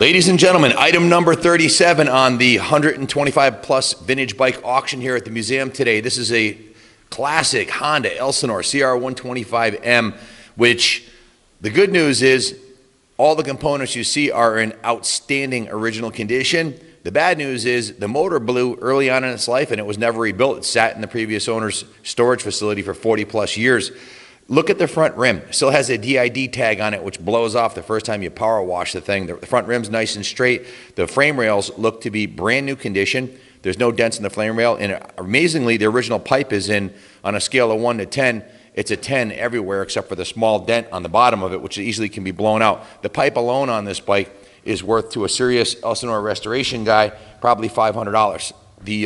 Ladies and gentlemen, item number 37 on the 125 plus vintage bike auction here at the museum today. This is a classic Honda Elsinore CR125M, which the good news is all the components you see are in outstanding original condition. The bad news is the motor blew early on in its life and it was never rebuilt. It sat in the previous owner's storage facility for 40 plus years. Look at the front rim. It still has a DID tag on it, which blows off the first time you power wash the thing. The front rim's nice and straight. The frame rails look to be brand new condition. There's no dents in the frame rail. And amazingly, the original pipe is in, on a scale of 1 to 10, it's a 10 everywhere except for the small dent on the bottom of it, which easily can be blown out. The pipe alone on this bike is worth, to a serious Elsinore restoration guy, probably $500. The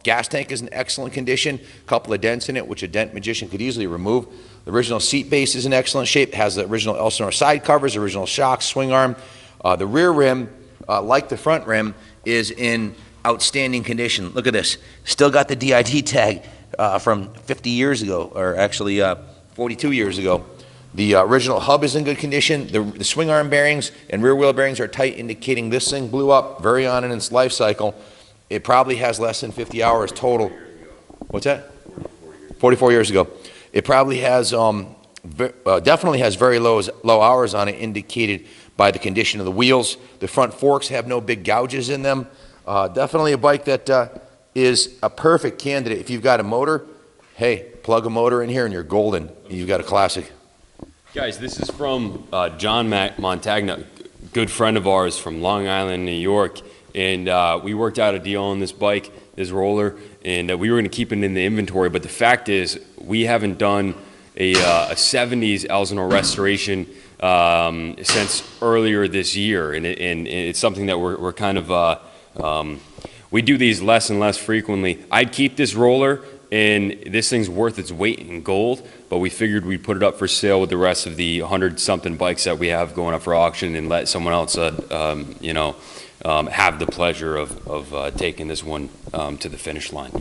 gas tank is in excellent condition. A couple of dents in it, which a dent magician could easily remove. The original seat base is in excellent shape. It has the original Elsinore side covers, original shocks, swing arm. The rear rim, like the front rim, is in outstanding condition. Look at this. Still got the DIT tag from 50 years ago, or actually 42 years ago. The original hub is in good condition. The swing arm bearings and rear wheel bearings are tight, indicating this thing blew up very on in its life cycle. It probably has less than 50 hours total. What's that? 44 years ago. It probably has, definitely has very low hours on it, indicated by the condition of the wheels. The front forks have no big gouges in them. Definitely a bike that is a perfect candidate. If you've got a motor, hey, plug a motor in here and you're golden. You've got a classic. Guys, this is from John Montagna, good friend of ours from Long Island, New York. And we worked out a deal on this bike, this roller, and we were going to keep it in the inventory. But the fact is, we haven't done a 70s Elsinore restoration since earlier this year. And it's something that we're kind of, we do these less and less frequently. I'd keep this roller, and this thing's worth its weight in gold, but we figured we'd put it up for sale with the rest of the 100-something bikes that we have going up for auction and let someone else, have the pleasure of taking this one to the finish line.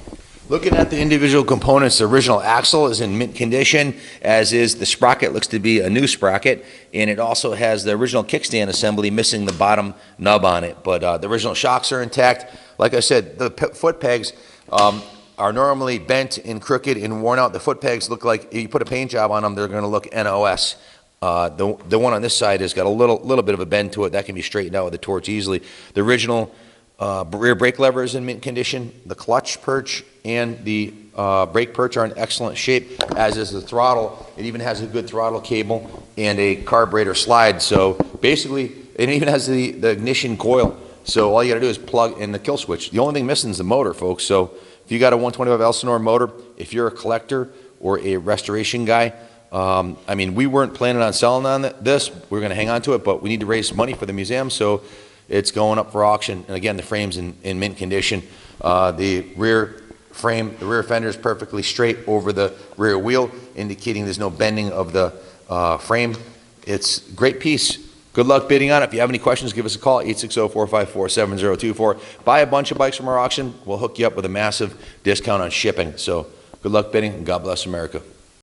Looking at the individual components, the original axle is in mint condition, as is the sprocket. Looks to be a new sprocket, and it also has the original kickstand assembly missing the bottom nub on it, but the original shocks are intact. Like I said, the foot pegs are normally bent and crooked and worn out. The foot pegs look like, if you put a paint job on them, they're going to look NOS. The one on this side has got a little bit of a bend to it. That can be straightened out with a torch easily. The original rear brake lever is in mint condition. The clutch perch and the brake perch are in excellent shape, as is the throttle. It even has a good throttle cable and a carburetor slide. So basically, it even has the ignition coil. So all you got to do is plug in the kill switch. The only thing missing is the motor, folks. So if you got a 125 Elsinore motor, if you're a collector or a restoration guy, I mean, we weren't planning on selling on this. We're going to hang on to it, but we need to raise money for the museum, so it's going up for auction. And again, the frame's in mint condition. The rear frame, the rear fender is perfectly straight over the rear wheel, indicating there's no bending of the frame. It's a great piece. Good luck bidding on it. If you have any questions, give us a call, 860-454-7024. Buy a bunch of bikes from our auction. We'll hook you up with a massive discount on shipping. So good luck bidding, and God bless America.